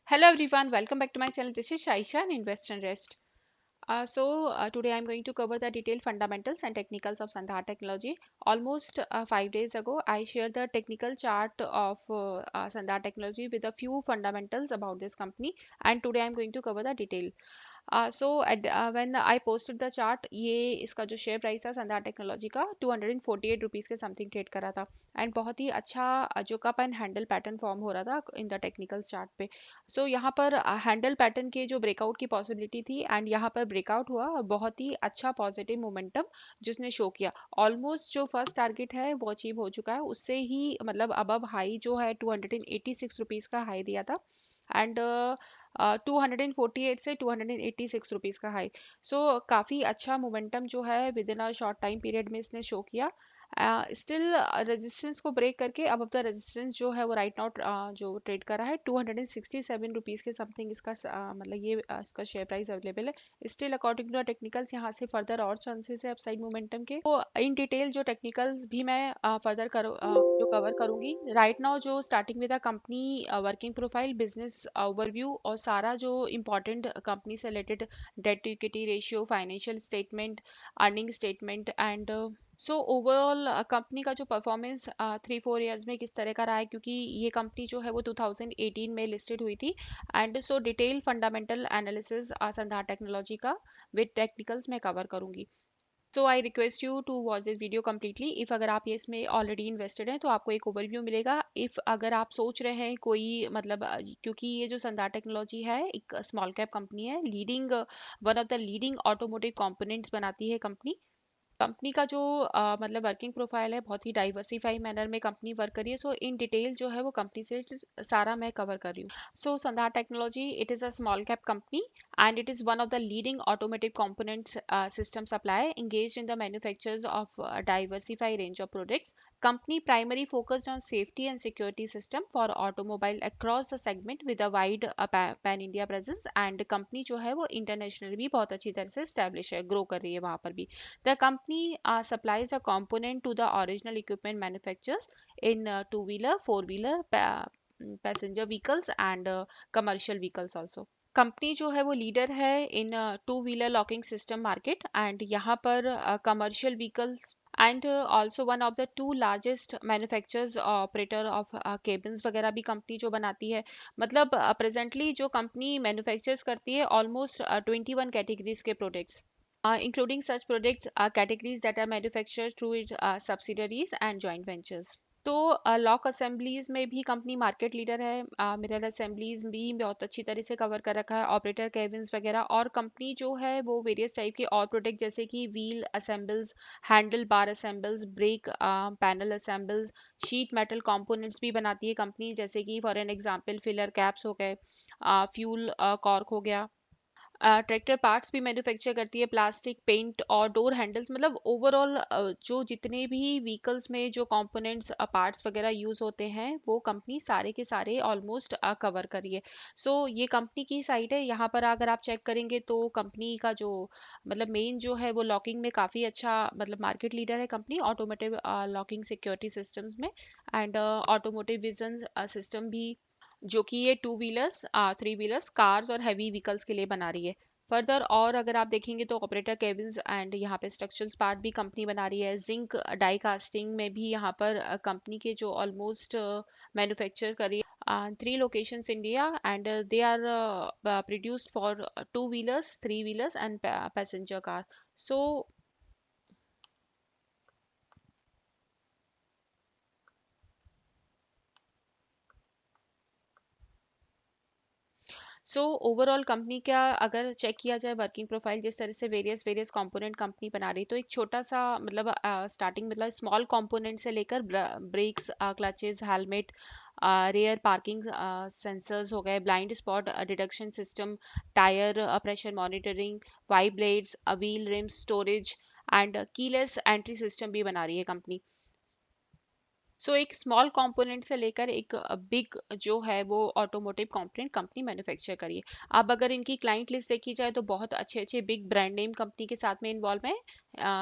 Hello everyone, welcome back to my channel. This is Shaisha and Invest and Rest. Today I'm going to cover the detailed fundamentals and technicals of Sandhar technology. Almost 5 days ago, I shared the technical chart of Sandhar technology with a few fundamentals about this company, and today I'm going to cover the detail. When I posted the chart, ये इसका जो share price था संधार technology का 248 rupees के something trade करा था and बहुत ही अच्छा जो cup and handle pattern form हो रहा था इन द टेक्निकल चार्ट पे। यहाँ पर हैंडल पैटर्न के जो ब्रेकआउट की पॉसिबिलिटी थी एंड यहाँ पर ब्रेकआउट हुआ और बहुत ही अच्छा पॉजिटिव मोमेंटम जिसने शो किया। ऑलमोस्ट जो फर्स्ट टारगेट है वो अचीव हो चुका है, उससे ही मतलब अबव हाई जो है 286 रुपीज़ का हाई दिया था एंड 248 से 286 रुपीज़ का हाई। काफ़ी अच्छा मोमेंटम जो है with in a short time period में इसने शो किया। स्टिल रेजिस्टेंस को ब्रेक करके अब द रेजिस्टेंस जो है वो राइट नाउ जो ट्रेड कर रहा है 267 रुपीज़ के समथिंग इसका मतलब ये इसका शेयर प्राइस अवेलेबल है। स्टिल अकॉर्डिंग टू टेक्निकल्स यहाँ से फर्दर और चांसेस है अपसाइड मोमेंटम के। तो इन डिटेल जो टेक्निकल्स भी मैं फर्दर जो कवर करूंगी। राइट नाउ जो starting with the company working profile, business overview और सारा जो इंपॉर्टेंट कंपनी से related debt to equity ratio, financial statement, earning statement and overall company का जो परफॉर्मेंस 3-4 ईयर्स में किस तरह का रहा है, क्योंकि ये कंपनी जो है वो 2018 में लिस्टेड हुई थी and detail fundamental analysis Sandhar technology का विद टेक्निकल्स मैं कवर करूंगी। I request you to watch this video completely. If अगर आप ये इसमें ऑलरेडी इन्वेस्टेड हैं तो आपको एक ओवरव्यू मिलेगा। इफ़ अगर आप सोच रहे हैं कोई मतलब क्योंकि ये जो संधार टेक्नोलॉजी है एक स्मॉल कैप कंपनी है, leading one of the leading automotive components बनाती है कंपनी। कंपनी का जो मतलब वर्किंग प्रोफाइल है बहुत ही डाइवर्सिफाई मैनर में कंपनी वर्क करी है। इन डिटेल जो है वो कंपनी से सारा मैं कवर कर रही हूँ। Sandhar technology, it is a small cap company and it is one of the leading automotive components system supplier engaged in the manufactures of a diversified range of products. Company primary focused on safety and security system for automobile across the segment with a wide pan India presence and company जो है वो international भी बहुत अच्छी तरह से establish है, grow कर रही है वहाँ पर भी। The company supplies a component to the original equipment manufacturers in two-wheeler, four-wheeler, passenger vehicles and commercial vehicles also. Company जो है वो लीडर है in two wheeler locking system market and यहाँ पर commercial vehicles and also one of the two largest manufacturers operator of cabins वगैरह भी company जो बनाती है। मतलब प्रेजेंटली जो कंपनी मैन्युफैक्चर्स करती है ऑलमोस्ट 21 कैटेगरीज के products, including such products categories that are manufactured through its subsidiaries and joint ventures. Lock assemblies में भी कंपनी मार्केट लीडर है। मिरर असेंबलीज भी बहुत अच्छी तरह से कवर कर रखा है, ऑपरेटर केबिन्स वगैरह। और कंपनी जो है वो वेरियस टाइप के और प्रोडक्ट जैसे कि wheel assembles, handle bar assembles, brake panel assembles, sheet metal components भी बनाती है कंपनी, जैसे कि for an example filler caps हो गए, फ्यूल कॉर्क हो गया। ट्रैक्टर पार्ट्स भी मैन्युफैक्चर करती है, प्लास्टिक पेंट और डोर हैंडल्स। मतलब ओवरऑल जो जितने भी व्हीकल्स में जो कंपोनेंट्स पार्ट्स वगैरह यूज होते हैं वो कंपनी सारे के सारे ऑलमोस्ट कवर करी है। ये कंपनी की साइट है। यहाँ पर अगर आप चेक करेंगे तो कंपनी का जो मतलब मेन जो है वो लॉकिंग में काफ़ी अच्छा मतलब मार्केट लीडर है company automotive locking security systems में एंड ऑटोमोटिव विजन सिस्टम भी, जो कि ये to wheelers, three wheelers, cars और हैवी व्हीकल्स के लिए बना रही है। फर्दर और अगर आप देखेंगे तो ऑपरेटर केबिन्स एंड यहाँ पे स्ट्रक्चरल पार्ट भी कंपनी बना रही है। जिंक डाई कास्टिंग में भी यहाँ पर कंपनी के जो ऑलमोस्ट मैन्युफैक्चर करी three locations India and they are produced for two wheelers, three wheelers and passenger car. So overall company का अगर चेक किया जाए वर्किंग प्रोफाइल, जिस तरह से वेरियस वेरियस कंपोनेंट कंपनी बना रही, तो एक छोटा सा मतलब स्टार्टिंग मतलब स्मॉल कंपोनेंट से लेकर brakes, clutches, helmet, rear parking sensors हो गए, blind spot detection system, tyre pressure monitoring, वाइब्लेट्स, wheel rims, storage and keyless entry system भी बना रही है कंपनी। एक स्मॉल कंपोनेंट से लेकर एक बिग जो है वो ऑटोमोटिव कंपोनेंट कंपनी मैन्युफैक्चर करिए। अब अगर इनकी क्लाइंट लिस्ट देखी जाए तो बहुत अच्छे अच्छे बिग ब्रांड नेम कंपनी के साथ में इन्वॉल्व है।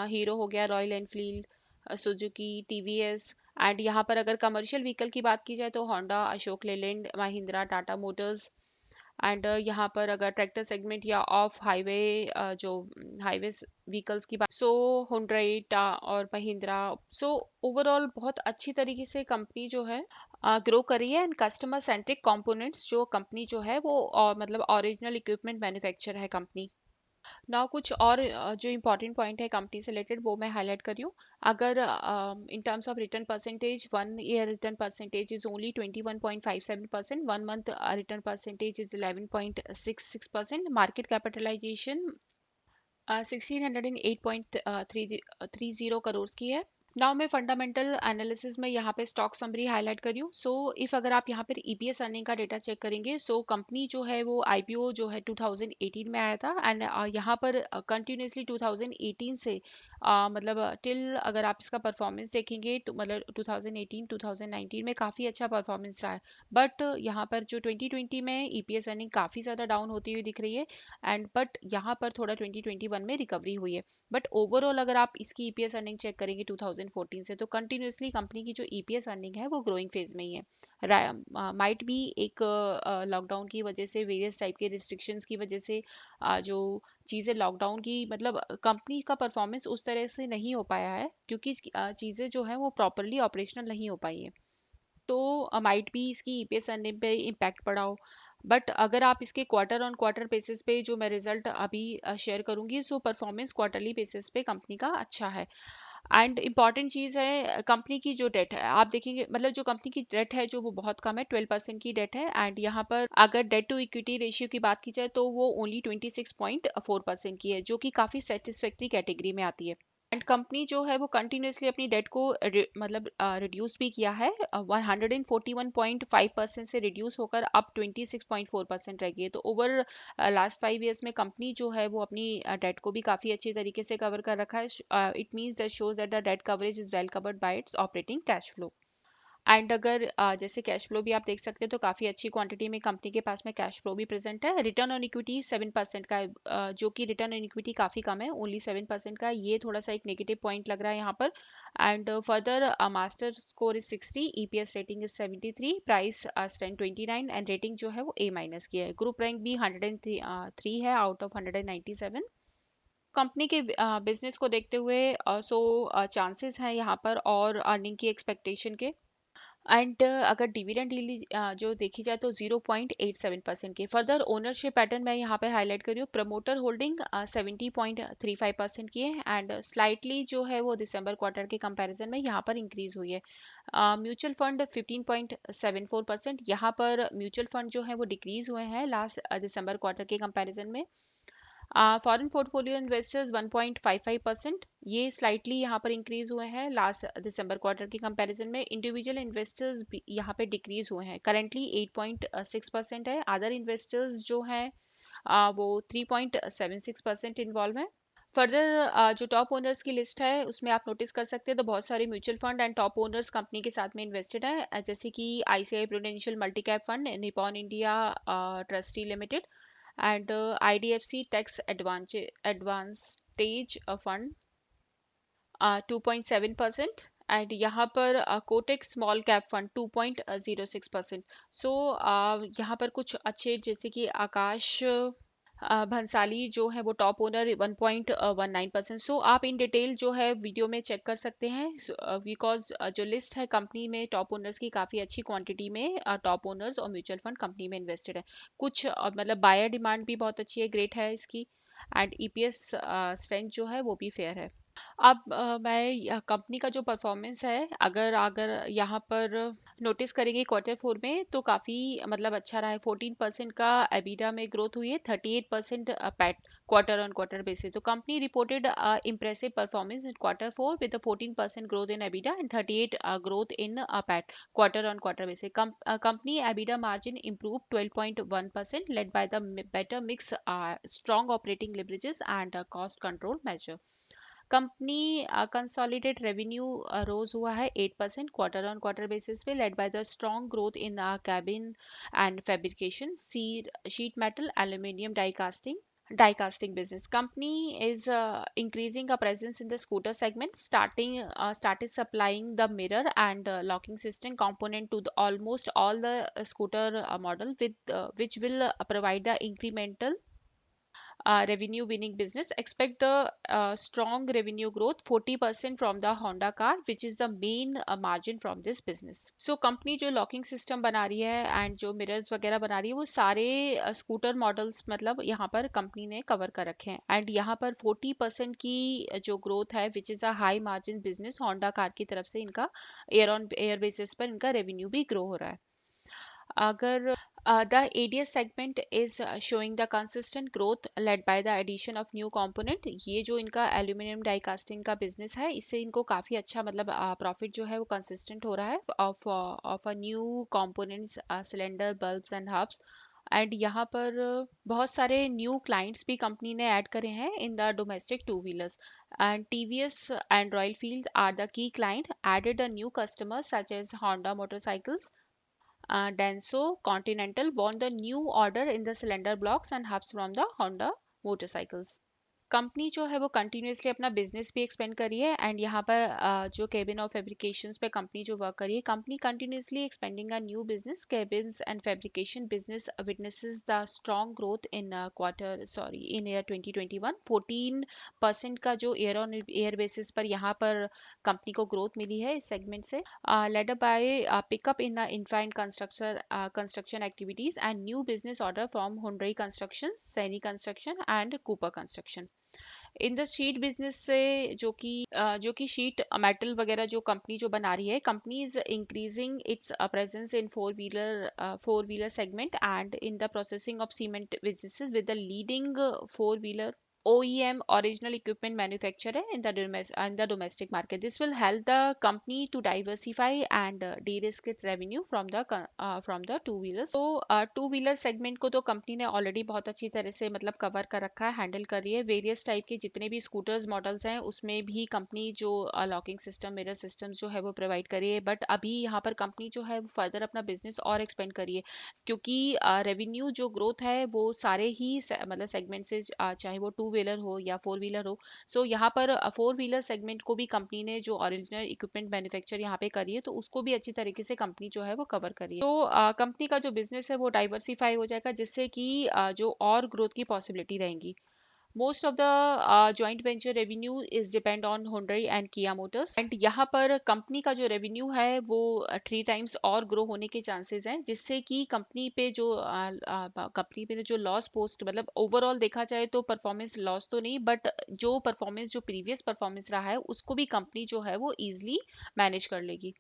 हीरो हो गया, royal Enfield, Suzuki, TVS and यहाँ पर अगर कमर्शियल व्हीकल की बात की जाए तो Honda, Ashok Leyland, Mahindra, Tata Motors, and यहाँ पर अगर ट्रैक्टर सेगमेंट या ऑफ हाईवे जो हाईवे व्हीकल्स की बात, सो हुंडई और महिंद्रा, सो ओवरऑल बहुत अच्छी तरीके से कंपनी जो है ग्रो कर रही है। एंड कस्टमर सेंट्रिक कंपोनेंट्स जो कंपनी जो है वो मतलब ओरिजिनल इक्विपमेंट मैन्युफैक्चर है कंपनी। नाउ कुछ और जो इंपॉर्टेंट पॉइंट है कंपनी से रिलेटेड वो मैं हाईलाइट कर रही हूँ। अगर in terms of return percentage, 1 year return percentage is only 21.57%, 1 month return percentage is 11.66%, market capitalization 1608.30 crore की है। नाउ मैं फंडामेंटल एनालिसिस में यहाँ पे स्टॉक समरी हाईलाइट कर रही हूँ। सो इफ अगर आप यहाँ पर ईपीएस अर्निंग का डेटा चेक करेंगे, सो कंपनी जो है वो आईपीओ जो है 2018 में आया था। एंड यहाँ पर कंटिन्यूसली 2018 से मतलब टिल अगर आप इसका परफॉर्मेंस देखेंगे तो मतलब 2018 2019 में काफ़ी अच्छा परफॉर्मेंस रहा है। बट यहाँ पर जो 2020 में ईपीएस अर्निंग काफ़ी ज़्यादा डाउन होती हुई दिख रही है। एंड बट यहाँ पर थोड़ा 2021 में रिकवरी हुई है। बट ओवरऑल अगर आप इसकी ईपीएस अर्निंग चेक करेंगे 2014 से, तो कंटिन्यूसली कंपनी की जो ईपीएस अर्निंग है वो ग्रोइंग फेज में ही है। माइट भी एक लॉकडाउन की वजह से, वेरियस टाइप के रिस्ट्रिक्शंस की वजह से जो चीज़ें लॉकडाउन की मतलब कंपनी का परफॉर्मेंस उस तरह से नहीं हो पाया है, क्योंकि चीज़ें जो है वो प्रॉपरली ऑपरेशनल नहीं हो पाई है। तो माइट भी इसकी ईपीएस अर्निंग पे इम्पैक्ट पड़ा हो। बट अगर आप इसके क्वार्टर ऑन क्वार्टर बेसिस पे जो मैं रिजल्ट अभी शेयर करूंगी, सो परफॉर्मेंस क्वार्टरली बेसिस पे कंपनी का अच्छा है। एंड इम्पॉर्टेंट चीज़ है कंपनी की जो डेट है, आप देखेंगे मतलब जो कंपनी की डेट है जो वो बहुत कम है, 12% की डेट है। एंड यहाँ पर अगर डेट टू इक्विटी रेशियो की बात की जाए तो वो ओनली 26.4% की है, जो कि काफ़ी सेटिस्फैक्ट्री कैटेगरी में आती है। एंड कंपनी जो है वो कंटिन्यूसली अपनी डेट को मतलब रिड्यूस भी किया है। 141.5% से रिड्यूस होकर अब 26.4% रह गई है। तो ओवर लास्ट 5 ईयर्स में कंपनी जो है वो अपनी डेट को भी काफ़ी अच्छी तरीके से कवर कर रखा है। It means that shows that the debt coverage is well covered by its operating cash flow. And अगर जैसे कैश फ्लो भी आप देख सकते हैं तो काफ़ी अच्छी क्वांटिटी में कंपनी के पास में कैश फ्लो भी प्रेजेंट है। रिटर्न ऑन इक्विटी 7% का है, जो कि रिटर्न ऑन इक्विटी काफ़ी कम है, ओनली 7% का है। ये थोड़ा सा एक नेगेटिव पॉइंट लग रहा है यहाँ पर। And further master score is 60, EPS rating is 73, price stand 29 and rating जो है वो ए माइनस की है। ग्रुप रैंक भी 103 है आउट ऑफ 197। कंपनी के बिजनेस को देखते हुए सो चांसेस हैं यहाँ पर और अर्निंग की एक्सपेक्टेशन के। एंड अगर डिविडेंड जो देखी जाए तो 0.87% के। फर्दर ओनरशिप पैटर्न मैं यहाँ पे हाईलाइट कर रही हूँ। प्रमोटर होल्डिंग 70.35% की है। एंड स्लाइटली जो है वो दिसंबर क्वार्टर के कंपैरिजन में यहाँ पर इंक्रीज हुई है। म्यूचुअल फंड 15.74%, यहाँ पर म्यूचुअल फंड जो है वो डिक्रीज हुए हैं लास्ट दिसंबर क्वार्टर के कंपैरिजन में। फॉरेन पोर्टफोलियो इन्वेस्टर्स 1.55%, ये स्लाइटली यहाँ पर इंक्रीज हुए हैं लास्ट दिसंबर क्वार्टर के कंपैरिजन में। इंडिविजुअल इन्वेस्टर्स भी यहाँ पे डिक्रीज हुए हैं, करेंटली 8.6% है। अदर इन्वेस्टर्स जो हैं वो 3.76% इन्वॉल्व है। फर्दर जो टॉप ओनर्स की लिस्ट है उसमें आप नोटिस कर सकते हैं तो बहुत सारे mutual fund and top owners company के साथ में इन्वेस्टेड है, जैसे कि ICI prudential multi cap fund, Nippon India trustee limited and IDFC tax advantage fund 2.7%। And यहाँ पर कोटेक स्मॉल कैप फंड 2.06%। सो यहाँ पर कुछ अच्छे जैसे कि आकाश भंसाली जो है वो टॉप ओनर 1.19%। सो आप इन डिटेल जो है वीडियो में चेक कर सकते हैं, बिकॉज जो लिस्ट है कंपनी में टॉप ओनर्स की काफ़ी अच्छी क्वांटिटी में टॉप ओनर्स और म्यूचुअल फंड कंपनी में इन्वेस्टेड है। कुछ मतलब बायर डिमांड भी बहुत अच्छी है, ग्रेट है इसकी। एंड ईपीएस स्ट्रेंथ जो है वो भी फेयर है। अब मैं कंपनी का जो परफॉर्मेंस है अगर अगर यहाँ पर नोटिस करेंगे क्वार्टर फोर में तो काफ़ी मतलब अच्छा रहा है। 14% का एबिडा में ग्रोथ हुई है, 38% PAT quarter on quarter basis. तो company reported impressive performance in quarter four with 14% growth in EBITDA and 38 growth in PAT quarter on quarter basis. Company EBITDA margin improved 12.1% led by the better mix, strong operating leverages and cost control measure। Company consolidate revenue rose हुआ है 8% क्वार्टर on quarter बेसिस पे, led by the strong growth in cabin and fabrication, sheet metal, aluminium die casting Die casting business. Company is increasing a presence in the scooter segment, started supplying the mirror and locking system component to the almost all the scooter model, with which will provide the incremental revenue winning business. Expect the strong revenue growth 40% from the Honda car, which is the main margin from this business. So company जो locking system बना रही है and जो mirrors वगैरह बना रही है वो सारे स्कूटर मॉडल्स मतलब यहाँ पर कंपनी ने कवर कर रखे हैं एंड यहाँ पर 40% की जो ग्रोथ है which is a high margin business Honda car की तरफ से इनका एयर ऑन एयर बेसिस पर इनका रेवेन्यू भी ग्रो हो रहा है. अगर the ADS segment is showing the consistent growth led by the addition of new component. ये जो इनका एल्यूमिनियम डाई कास्टिंग का बिजनेस है इससे इनको काफ़ी अच्छा मतलब प्रॉफिट जो है वो कंसिस्टेंट हो रहा है of a new components cylinder bulbs and hubs. And यहाँ पर बहुत सारे न्यू क्लाइंट्स भी कंपनी ने ऐड करे हैं in the domestic two wheelers. And TVS and Royal Fields are the key client, added a new customers such as Honda motorcycles. Denso Continental won the new order in the cylinder blocks and hubs from the Honda motorcycles. Company जो है वो continuously अपना business भी expand करी है and यहाँ पर जो केबिन और फैब्रिकेशंस पे कंपनी जो वर्क करी है company continuously expanding a new business cabins and fabrication business witnesses the strong growth in quarter sorry in year 2021. 14% का जो ईयर ऑन ईयर बेसिस पर यहाँ पर कंपनी को ग्रोथ मिली है इस सेगमेंट से led by pickup in the infra and construction activities and new business order from Hyundai construction Saini construction and Cooper construction. In the sheet business से जो कि शीट मेटल वगैरह जो कंपनी जो बना रही है company is increasing its presence in four wheeler segment and in the processing of cement businesses with the leading four wheeler OEM original equipment manufacturer in the domestic market. This will help the company to diversify and de-risk its revenue from the two wheelers. तो two wheeler segment को तो company ने already बहुत अच्छी तरह से मतलब cover कर रखा है हैंडल कर रही है. वेरियस टाइप के जितने भी स्कूटर्स मॉडल्स हैं उसमें भी कंपनी जो लॉकिंग सिस्टम मिरर सिस्टम जो है वो प्रोवाइड करी है. बट अभी यहाँ पर कंपनी जो है वो फर्दर अपना बिजनेस और एक्सपेंड करी है क्योंकि रेवेन्यू जो ग्रोथ है वो सारे ही मतलब सेगमेंट से चाहे वो टू व्हीलर हो या फोर व्हीलर हो. सो यहाँ पर फोर व्हीलर सेगमेंट को भी कंपनी ने जो ओरिजिनल इक्विपमेंट मैन्युफैक्चर यहाँ पे करी है तो उसको भी अच्छी तरीके से कंपनी जो है वो कवर करी है. तो कंपनी का जो बिजनेस है वो डाइवर्सिफाई हो जाएगा जिससे कि जो और ग्रोथ की पॉसिबिलिटी रहेंगी. Most of the joint venture revenue is depend on Hyundai and Kia Motors and यहाँ पर कंपनी का जो रेवेन्यू है वो 3 टाइम्स और ग्रो होने के चांसेस हैं जिससे कि कंपनी पे जो लॉस पोस्ट मतलब ओवरऑल देखा जाए तो परफॉर्मेंस लॉस तो नहीं बट जो परफॉर्मेंस जो प्रीवियस परफॉर्मेंस रहा है उसको भी कंपनी जो है वो इजीली मैनेज कर लेगी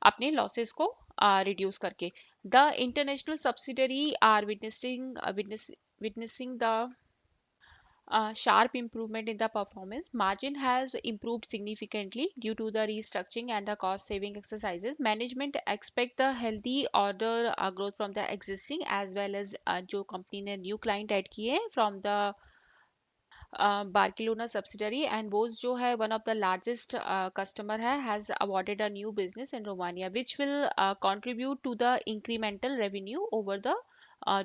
अपने लॉसेस को रिड्यूस करके. The international subsidiary are witnessing the sharp improvement in the performance. Margin has improved significantly due to the restructuring and the cost saving exercises. Management expect the healthy order growth from the existing as well as जो company ने new client add किए हैं from the Barcelona subsidiary and Bose जो है one of the largest customer है has awarded a new business in Romania which will contribute to the incremental revenue over the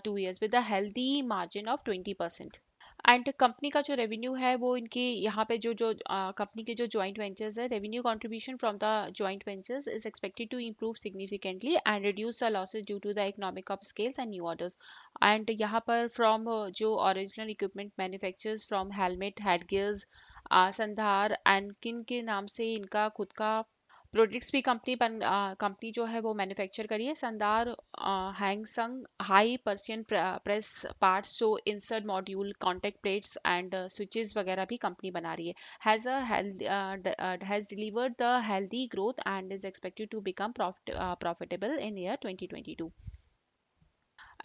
2 years with a healthy margin of 20%. And company का जो revenue है वो इनकी यहाँ पे जो जो कंपनी के जो जॉइंट वेंचर्स है revenue contribution from the joint ventures is expected to improve significantly and reduce the losses due to the economic of scales and new orders. And यहाँ पर फ्रॉम जो original equipment manufactures from helmet head gears Sandhar and किन के नाम से इनका खुद का प्रोडक्ट्स भी कंपनी जो है वो मैन्युफैक्चर करी है. Sandhar Hansung high precision press parts जो insert module contact plates and switches वगैरह भी कंपनी बना रही है. Has delivered the healthy growth and is expected to become profitable in year 2022.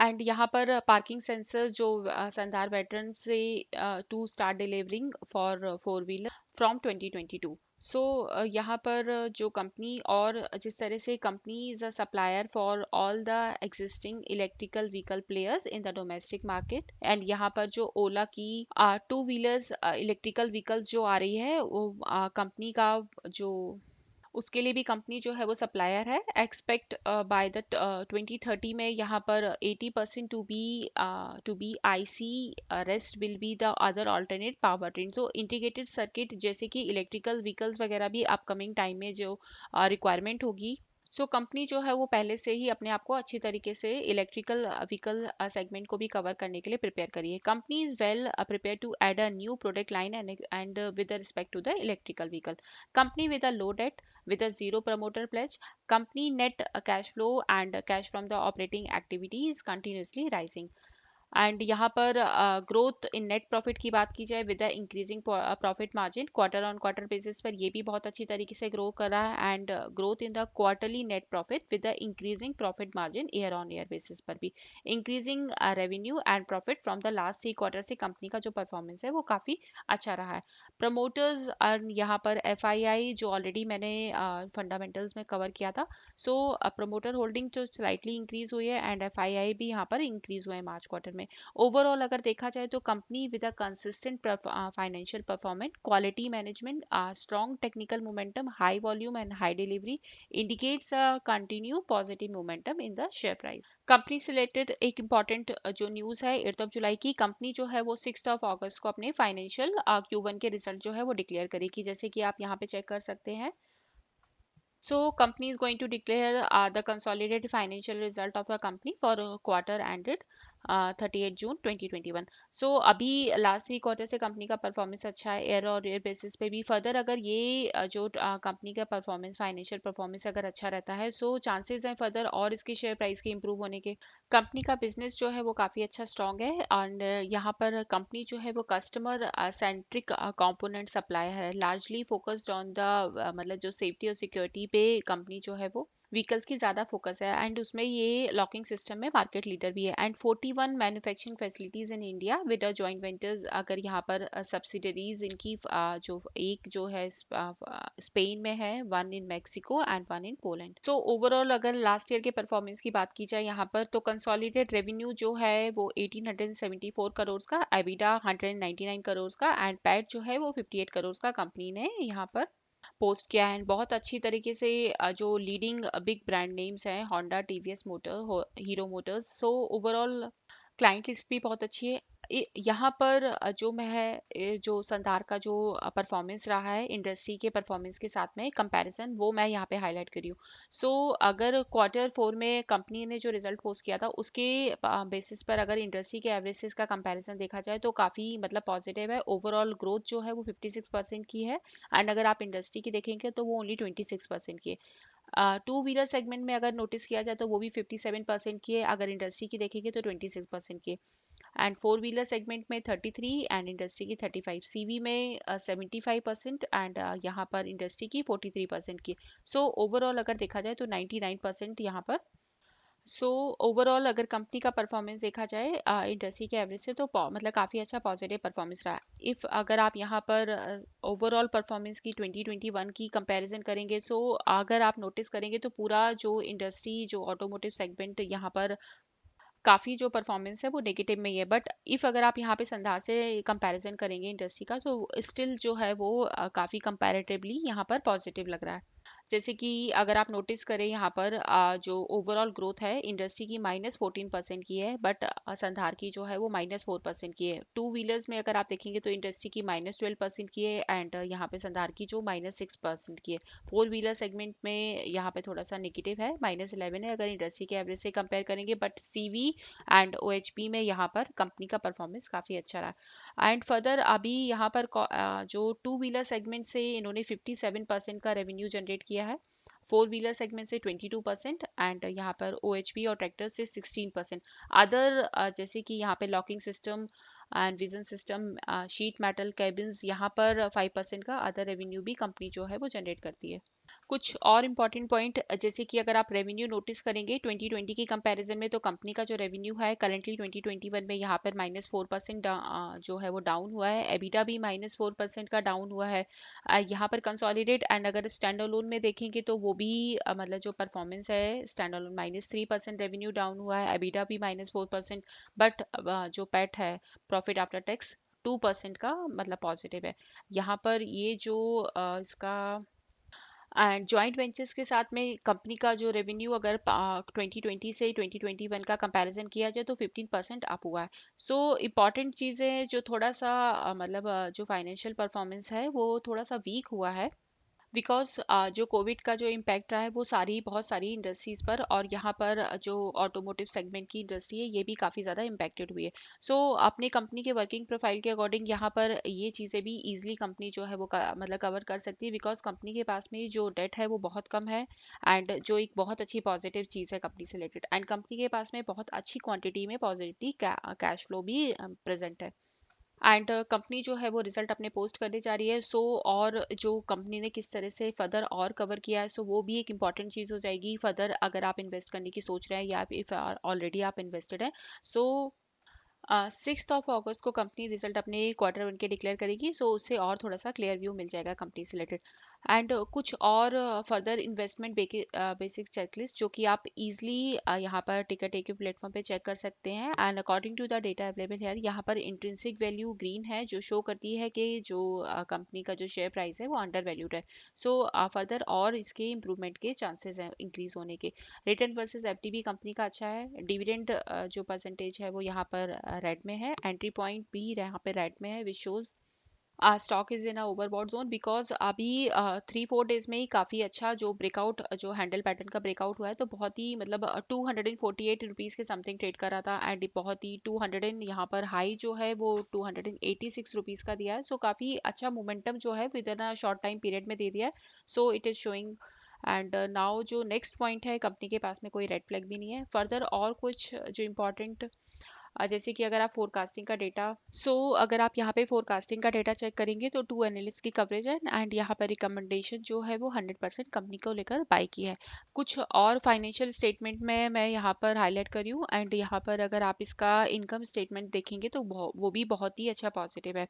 And यहाँ पर पार्किंग सेंसर जो Sandhar Whetron set to start delivering for four wheeler from 2022. So यहाँ पर जो कंपनी और जिस तरह से company is a supplier for all the existing electrical vehicle players in the domestic market and यहाँ पर जो ओला की टू व्हीलर्स इलेक्ट्रिकल व्हीकल्स जो आ रही है वो कंपनी का जो उसके लिए भी कंपनी जो है वो सप्लायर है। एक्सपेक्ट बाय द 2030 में यहाँ पर 80% to be IC, rest will be the other alternate power train. So integrated circuit जैसे कि इलेक्ट्रिकल व्हीकल्स वगैरह भी अपकमिंग टाइम में जो रिक्वायरमेंट होगी। सो कंपनी जो है वो पहले से ही अपने आप को अच्छी तरीके से इलेक्ट्रिकल व्हीकल सेगमेंट को भी कवर करने के लिए प्रिपेयर करी है। Company is well prepare to add a new product line and with respect to the electrical vehicle. Company with a low debt, with a zero promoter pledge. Company net cash flow and cash from the operating activity is continuously rising. And यहाँ पर growth in net profit की बात की जाए with the increasing profit margin, quarter on quarter basis पर ये भी बहुत अच्छी तरीके से ग्रो कर रहा है। And growth in the quarterly net profit with the increasing profit margin year on year basis पर भी। Increasing revenue and profit from the last 3 quarter से कंपनी का जो परफॉर्मेंस है वो काफ़ी अच्छा रहा है। प्रमोटर्स अर्न यहाँ पर एफआईआई जो ऑलरेडी मैंने फंडामेंटल्स में कवर किया था। सो प्रमोटर होल्डिंग जो स्लाइटली इंक्रीज हुई है एंड एफआईआई भी यहाँ पर इंक्रीज हुआ है मार्च क्वार्टर में। ओवरऑल अगर देखा जाए तो company with a consistent financial performance, quality management, strong technical momentum, high volume and high delivery indicates a continue positive momentum in the share price. Company से रिलेटेड एक इंपॉर्टेंट जो न्यूज़ है 8 जुलाई की, कंपनी जो है वो 6 अगस्त को अपने फाइनेंशियल Q1 के रिजल्ट जो है वो डिक्लेयर करेगी, जैसे कि आप यहाँ पे चेक कर सकते हैं। So, company is going to declare the consolidated financial result of the company for quarter ended 38 जून 2021। सो अभी लास्ट 3 क्वार्टर से कंपनी का परफॉर्मेंस अच्छा है ईयर और ईयर बेसिस पे भी। फर्दर अगर ये जो कंपनी का परफॉर्मेंस फाइनेंशियल परफॉर्मेंस अगर अच्छा रहता है, सो चांसेस हैं फर्दर और इसकी शेयर प्राइस के इंप्रूव होने के। कंपनी का बिजनेस जो है वो काफ़ी अच्छा स्ट्रॉन्ग है एंड यहाँ पर कंपनी जो है वो कस्टमर सेंट्रिक कंपोनेंट सप्लायर है, लार्जली फोकस्ड ऑन द मतलब जो सेफ्टी और सिक्योरिटी पे कंपनी जो है वो व्हीकल्स की ज़्यादा फोकस है। एंड उसमें ये लॉकिंग सिस्टम में मार्केट लीडर भी है। And 41 manufacturing facilities in India with a joint ventures, अगर यहाँ पर सब्सिडरीज इनकी जो एक जो है स्पेन में है, one in Mexico and one in Poland. So overall अगर लास्ट ईयर के परफॉर्मेंस की बात की जाए यहाँ पर, तो कंसोलिडेटेड रेवेन्यू जो है वो 1874 करोड़ का, एबिडा 199 करोड़ का एंड पैट जो है वो 58 करोड़ का कंपनी ने यहाँ पर पोस्ट किया है। बहुत अच्छी तरीके से जो लीडिंग बिग ब्रांड नेम्स हैं, Honda, TVS motor, hero Motors, so overall client list भी बहुत अच्छी है। यहाँ पर जो मैं है जो संधार का जो परफॉर्मेंस रहा है इंडस्ट्री के परफॉर्मेंस के साथ में कंपैरिजन, वो मैं यहाँ पे हाईलाइट करी हूँ। सो अगर क्वार्टर 4 में कंपनी ने जो रिजल्ट पोस्ट किया था उसके बेसिस पर अगर इंडस्ट्री के एवरेज से इसका कंपैरिजन देखा जाए तो काफ़ी मतलब पॉजिटिव है। ओवरऑल ग्रोथ जो है वो 56% की है एंड अगर आप इंडस्ट्री की देखेंगे तो वो ओनली 26% की है। टू व्हीलर सेगमेंट में अगर नोटिस किया जाए तो वो भी 57% की है, अगर इंडस्ट्री की देखेंगे तो 26% की है। एंड फोर व्हीलर सेगमेंट में 33 एंड इंडस्ट्री की 35, सीवी में 75% एंड यहाँ पर इंडस्ट्री की 43% की। सो ओवरऑल अगर देखा जाए तो 99% यहाँ पर। सो ओवरऑल अगर कंपनी का परफॉर्मेंस देखा जाए इंडस्ट्री के एवरेज से तो मतलब काफ़ी अच्छा पॉजिटिव परफॉर्मेंस रहा। इफ़ अगर आप यहाँ पर ओवरऑल परफॉर्मेंस की 2021 की कंपैरिजन करेंगे, सो अगर आप नोटिस करेंगे तो पूरा जो इंडस्ट्री जो ऑटोमोटिव सेगमेंट यहाँ पर काफ़ी जो परफॉर्मेंस है वो नेगेटिव में ही है। बट इफ़ अगर आप यहाँ पे संधार से कंपैरिजन करेंगे इंडस्ट्री का, तो स्टिल जो है वो काफ़ी कंपैरेटिवली यहाँ पर पॉजिटिव लग रहा है। जैसे कि अगर आप नोटिस करें यहाँ पर जो ओवरऑल ग्रोथ है इंडस्ट्री की -14% की है, बट संधार की जो है वो -4% की है। टू व्हीलर्स में अगर आप देखेंगे तो इंडस्ट्री की -12% की है एंड यहाँ पे संधार की जो -6% की है। फोर व्हीलर सेगमेंट में यहाँ पे थोड़ा सा नेगेटिव है, -11 है अगर इंडस्ट्री के एवरेज से कंपेयर करेंगे। बट सीवी एंड ओएचपी में यहाँ पर कंपनी का परफॉर्मेंस काफ़ी अच्छा रहा। एंड फर्दर अभी यहाँ पर जो टू व्हीलर सेगमेंट से इन्होंने 57% का रेवेन्यू जनरेट किया है, फोर व्हीलर सेगमेंट से 22% एंड यहाँ पर ओएचपी और ट्रैक्टर से 16%। अदर जैसे कि यहाँ पे locking system and vision system, sheet metal cabins, यहाँ पर 5% का अदर रेवेन्यू भी कंपनी जो है वो जनरेट करती है। कुछ और इम्पॉर्टेंट पॉइंट जैसे कि अगर आप रेवेन्यू नोटिस करेंगे 2020 की कंपैरिजन में, तो कंपनी का जो रेवेन्यू है करंटली 2021 में यहाँ पर -4% जो है वो डाउन हुआ है। एबिटा भी -4% का डाउन हुआ है। यहाँ पर कंसोलिडेट एंड अगर स्टैंड अलोन में देखेंगे तो वो भी मतलब जो परफॉर्मेंस है स्टैंड अलोन -3% रेवेन्यू डाउन हुआ है, एबिटा भी -4%। बट जो पैट है, प्रॉफिट आफ्टर टैक्स, 2% का मतलब पॉजिटिव है। यहाँ पर ये जो इसका एंड जॉइंट वेंचर्स के साथ में कंपनी का जो रेवेन्यू अगर 2020 से 2021 का कंपैरिजन किया जाए तो 15% अप हुआ है। सो इम्पॉर्टेंट चीज़ें जो थोड़ा सा मतलब जो फाइनेंशियल परफॉर्मेंस है वो थोड़ा सा वीक हुआ है, बिकॉज जो कोविड का जो इम्पैक्ट रहा है वो बहुत सारी इंडस्ट्रीज पर, और यहाँ पर जो ऑटोमोटिव सेगमेंट की इंडस्ट्री है ये भी काफ़ी ज़्यादा इम्पैक्टेड हुई है। सो अपनी कंपनी के वर्किंग प्रोफाइल के अकॉर्डिंग यहाँ पर ये चीज़ें भी इजीली कंपनी जो है वो मतलब कवर कर सकती है, बिकॉज कंपनी के पास में जो डेट है वो बहुत कम है, एंड जो एक बहुत अच्छी पॉजिटिव चीज़ है कंपनी से रिलेटेड, एंड कंपनी के पास में बहुत अच्छी क्वांटिटी में पॉजिटिव कैश फ्लो भी प्रेजेंट है। एंड कंपनी जो है वो रिजल्ट अपने पोस्ट करने जा रही है। सो और जो कंपनी ने किस तरह से फर्दर और कवर किया है, सो वो भी एक इंपॉर्टेंट चीज़ हो जाएगी फर्दर अगर आप इन्वेस्ट करने की सोच रहे हैं या इफ ऑलरेडी आप इन्वेस्टेड हैं। सो 6 ऑफ अगस्त को कंपनी रिजल्ट अपने क्वार्टर वन के डिक्लेयर करेगी, सो उससे और थोड़ा सा क्लियर व्यू मिल जाएगा कंपनी से रिलेटेड। एंड कुछ और फर्दर इन्वेस्टमेंट बेसिक चेकलिस्ट जो कि आप इजीली यहाँ पर टिकट एक प्लेटफॉर्म पे चेक कर सकते हैं, and according to the data available है यहाँ पर इंट्रिंसिक वैल्यू ग्रीन है जो शो करती है कि जो कंपनी का जो शेयर प्राइस है वो अंडर वैल्यूड है। सो फर्दर और इसके इम्प्रूवमेंट के चांसेस हैं इंक्रीज होने के। रिटर्न वर्सेस एफटीवी कंपनी का अच्छा है। डिविडेंड जो परसेंटेज है वो यहाँ पर रेड में है। एंट्री पॉइंट भी यहाँ पे रेड में है, which shows stock is in overbought zone, because अभी 3-4 डेज में ही काफ़ी अच्छा जो ब्रेकआउट जो हैंडल पैटर्न का ब्रेकआउट हुआ है, तो बहुत ही मतलब 248 रुपीज़ के समथिंग ट्रेड करा था, एंड बहुत ही 200 यहाँ पर हाई जो है वो 286 रुपीज़ का दिया है। सो काफ़ी अच्छा मोमेंटम जो है with in a short time period में दे दिया है। So it is showing. And now जो नेक्स्ट पॉइंट है, कंपनी के पास में कोई रेड फ्लैग भी नहीं है फर्दर। और कुछ जो इम्पोर्टेंट जैसे कि अगर आप फोरकास्टिंग का डेटा, अगर आप यहाँ पे फोरकास्टिंग का डेटा चेक करेंगे तो टू एनालिस्ट की कवरेज है, एंड यहाँ पर रिकमेंडेशन जो है वो 100% कंपनी को लेकर बाई की है। कुछ और फाइनेंशियल स्टेटमेंट में मैं यहाँ पर हाईलाइट करी हूँ, एंड यहाँ पर अगर आप इसका इनकम स्टेटमेंट देखेंगे तो वो भी बहुत ही अच्छा पॉजिटिव है।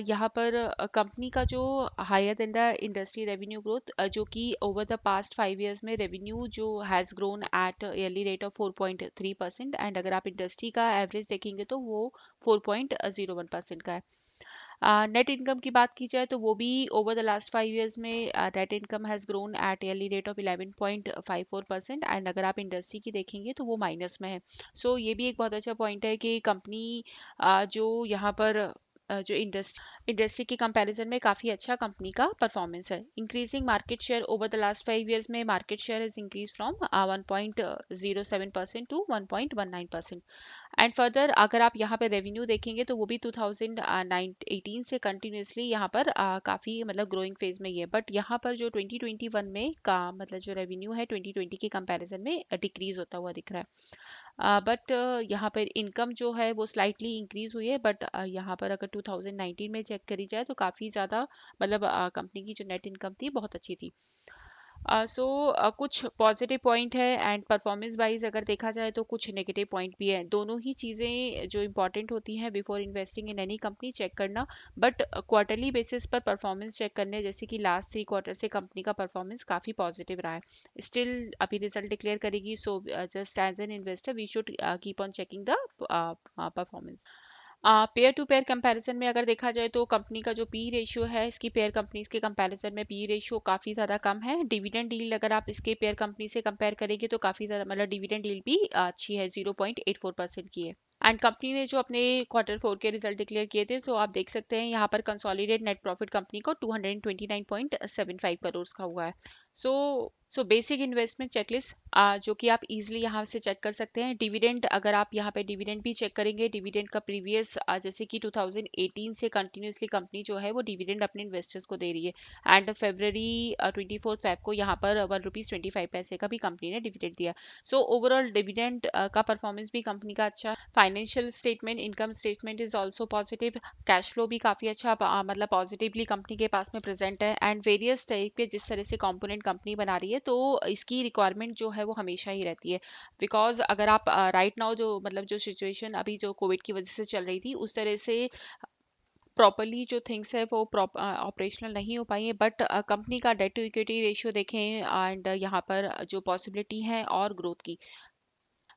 यहाँ पर कंपनी का जो higher than the industry revenue growth जो कि ओवर द पास्ट 5 ईयर्स में रेवेन्यू जो has grown at yearly rate of 4.3%, and अगर आप इंडस्ट्री का एवरेज देखेंगे तो वो 4.01% का है। नेट इनकम की बात की जाए तो वो भी ओवर द लास्ट 5 ईयर्स में net income has grown at yearly rate of 11.54%, and अगर आप इंडस्ट्री की देखेंगे तो वो माइनस में है। सो ये भी एक बहुत अच्छा पॉइंट है कि कंपनी जो यहाँ पर जो इंडस्ट्री के कंपैरिजन में काफ़ी अच्छा कंपनी का परफॉर्मेंस है। Increasing market share over the last 5 years में market share is increase from 1.07% to 1.19%। And further अगर आप यहाँ पे रेवेन्यू देखेंगे तो वो भी 2018 से कंटिन्यूसली यहाँ पर काफ़ी मतलब ग्रोइंग फेज में ही है, बट यहाँ पर जो 2021 में का मतलब जो रेवेन्यू है 2020 के कंपैरिजन में डिक्रीज होता हुआ दिख रहा है। बट यहाँ पर इनकम जो है वो स्लाइटली इंक्रीज हुई है, बट यहाँ पर अगर 2019 में चेक करी जाए तो काफ़ी ज़्यादा मतलब कंपनी की जो नेट इनकम थी बहुत अच्छी थी। कुछ पॉजिटिव पॉइंट है, एंड परफॉर्मेंस वाइज अगर देखा जाए तो कुछ नेगेटिव पॉइंट भी है। दोनों ही चीज़ें जो इंपॉर्टेंट होती हैं before investing in any company check करना, बट क्वार्टरली बेसिस पर परफॉर्मेंस चेक करने जैसे कि लास्ट 3 क्वार्टर से कंपनी का परफॉर्मेंस काफ़ी पॉजिटिव रहा है। स्टिल अभी रिजल्ट डिक्लेयर करेगी, so just as an investor we should keep on checking the performance. Peer to peer comparison में अगर देखा जाए तो कंपनी का जो पी रेशियो है इसकी पेयर कंपनीज के कंपैरिजन में पी रेशियो काफ़ी ज़्यादा कम है। डिविडेंड डील अगर आप इसके पेयर कंपनी से कंपेयर करेंगे तो काफ़ी ज़्यादा मतलब डिविडेंड डील भी अच्छी है, 0.84% की है। एंड कंपनी ने जो अपने क्वार्टर 4 के रिजल्ट डिक्लेयर किए थे, तो आप देख सकते हैं यहाँ पर कंसोलिडेट नेट प्रॉफिट कंपनी को 229.75 करोड़ का हुआ है। सो बेसिक इन्वेस्टमेंट चेकलिस्ट जो कि आप इजीली यहाँ से चेक कर सकते हैं। डिविडेंड अगर आप यहाँ पे डिविडेंड भी चेक करेंगे, डिविडेंड का प्रीवियस जैसे कि 2018 से कंटिन्यूसली कंपनी जो है वो डिविडेंड अपने इन्वेस्टर्स को दे रही है, एंड फरवरी 24 फेब को यहाँ पर ₹1.25 का भी कंपनी ने डिविडेंड दिया। सो ओवरऑल डिविडेंड का परफॉर्मेंस भी कंपनी का अच्छा। Financial statement, income statement is also positive. Cash flow भी काफ़ी अच्छा मतलब पॉजिटिवली कंपनी के पास में प्रेजेंट है, एंड वेरियस टाइप के जिस तरह से कंपोनेंट कंपनी बना रही है तो इसकी रिक्वायरमेंट जो है वो हमेशा ही रहती है। बिकॉज अगर आप राइट नाउ जो मतलब जो सिचुएशन अभी जो कोविड की वजह से चल रही थी उस तरह से प्रॉपरली जो थिंग्स है वो ऑपरेशनल नहीं हो पाई है, बट कंपनी का डेट टू इक्विटी रेशियो देखें, एंड यहाँ पर जो पॉसिबिलिटी है और ग्रोथ की,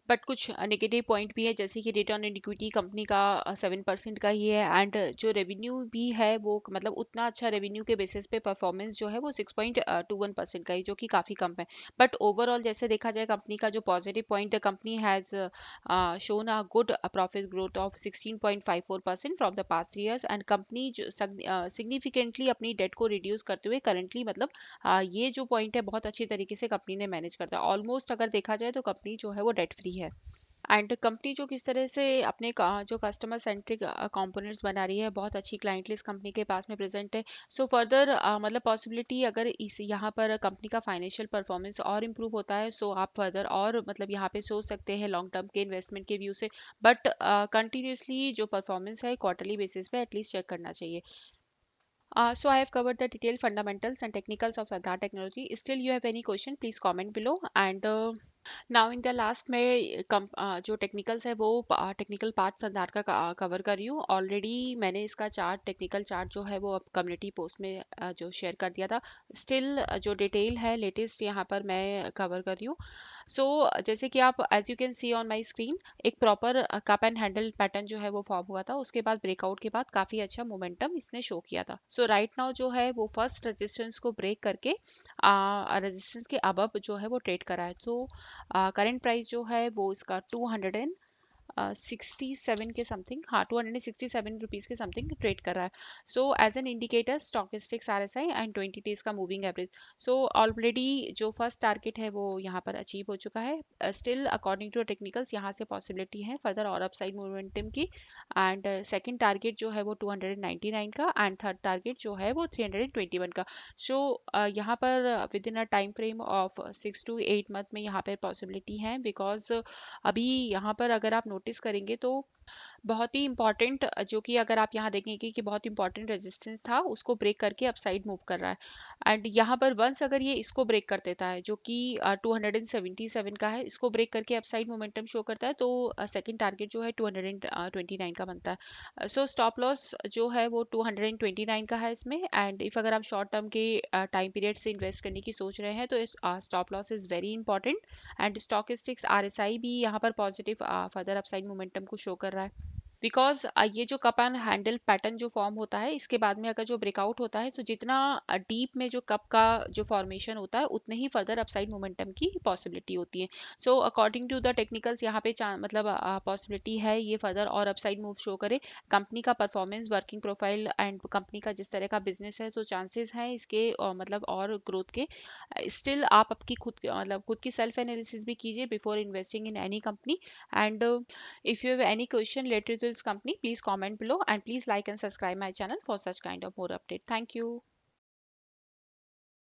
बट कुछ नेगेटिव पॉइंट भी है, जैसे कि रिटर्न ऑन इक्विटी कंपनी का 7% का ही है, एंड जो रेवेन्यू भी है वो मतलब उतना अच्छा रेवेन्यू के बेसिस पे परफॉर्मेंस जो है वो 6.21% का ही, जो कि काफ़ी कम है। बट ओवरऑल जैसे देखा जाए कंपनी का जो positive point, the company has shown a good profit growth of 16.54% from the past 3 years, and company significantly अपनी डेट को रिड्यूस करते हुए करंटली मतलब ये जो पॉइंट है बहुत अच्छी तरीके से कंपनी ने मैनेज करता है। ऑलमोस्ट अगर देखा जाए तो कंपनी जो है वो डेट फ्री है। एंड कंपनी जो किस तरह से अपने जो कस्टमर सेंट्रिक कंपोनेंट्स बना रही है, बहुत अच्छी क्लाइंट लिस्ट कंपनी के पास में प्रेजेंट है। सो फर्दर मतलब पॉसिबिलिटी अगर इस यहाँ पर कंपनी का फाइनेंशियल परफॉर्मेंस और इम्प्रूव होता है, सो आप फर्दर और मतलब यहाँ पे सोच सकते हैं लॉन्ग टर्म के इन्वेस्टमेंट के व्यू से। बट कंटिन्यूसली जो परफॉर्मेंस है क्वार्टरली बेसिस पे एटलीस्ट चेक करना चाहिए। So I have covered the detailed fundamentals and technicals of Siddharth Technology. Still you have any question, please comment below. And now in the last में जो technicals है वो technical part संधार का cover कर रही हूँ। ऑलरेडी मैंने इसका चार्ट, टेक्निकल चार्ट जो है वो कम्युनिटी पोस्ट में जो शेयर कर दिया था। स्टिल जो डिटेल है लेटेस्ट यहाँ पर मैं कवर कर रही हूँ। सो जैसे कि आप as you can see on my screen, एक proper cup and handle pattern जो है वो फॉर्म हुआ था। उसके बाद ब्रेकआउट के बाद काफ़ी अच्छा मोमेंटम इसने शो किया था। सो राइट नाउ जो है वो फर्स्ट रेजिस्टेंस को ब्रेक करके रेजिस्टेंस के अबव जो है वो ट्रेड करा है। सो करंट प्राइस जो है वो इसका 267 के समथिंग, हाँ 267 रुपीज़ के समथिंग ट्रेड कर रहा है। So as an indicator stochastics RSI and 20 days का मूविंग एवरेज। सो ऑलरेडी जो फर्स्ट टारगेट है वो यहाँ पर अचीव हो चुका है। स्टिल अकॉर्डिंग टू टेक्निकल्स यहाँ से पॉसिबिलिटी है फर्दर और अपसाइड मोमेंटम की। एंड सेकंड टारगेट जो है वो 299 का, एंड थर्ड टारगेट जो है वो 321 का। सो यहाँ पर with in a time frame of 6 to 8 month में यहाँ पर पॉसिबिलिटी है, बिकॉज अभी यहाँ पर अगर आप नोटिस करेंगे तो बहुत ही इंपॉर्टेंट, जो कि अगर आप यहाँ देखेंगे कि बहुत इंपॉर्टेंट रेजिस्टेंस था उसको ब्रेक करके अपसाइड मूव कर रहा है। एंड यहाँ पर वंस अगर ये इसको ब्रेक कर देता है जो कि 277 का है, इसको ब्रेक करके अपसाइड मोमेंटम शो करता है, तो सेकंड टारगेट जो है 229 का बनता है। सो स्टॉप लॉस जो है वो 229 का है इसमें। एंड इफ अगर आप शॉर्ट टर्म के टाइम पीरियड से इन्वेस्ट करने की सोच रहे हैं तो stop loss is very important. And stochastics RSI भी यहाँ पर पॉजिटिव फर्दर अपसाइड मोमेंटम को शो कर रहा है। बिकॉज ये जो कप एंड हैंडल पैटर्न जो फॉर्म होता है, इसके बाद में अगर जो ब्रेकआउट होता है तो जितना डीप में जो कप का जो फॉर्मेशन होता है उतने ही फर्दर अपसाइड मोमेंटम की पॉसिबिलिटी होती है। So according to the technicals यहाँ पे मतलब पॉसिबिलिटी है ये फर्दर और अपसाइड मूव शो करे। कंपनी का performance, working profile and company का जिस तरह का बिजनेस है, तो चांसेस हैं इसके मतलब और ग्रोथ के। स्टिल आप आपकी मतलब खुद की सेल्फ एनालिसिस भी कीजिए before investing in any company. And if you have any question related to this company, please comment below and please like and subscribe my channel for such kind of more update. Thank you.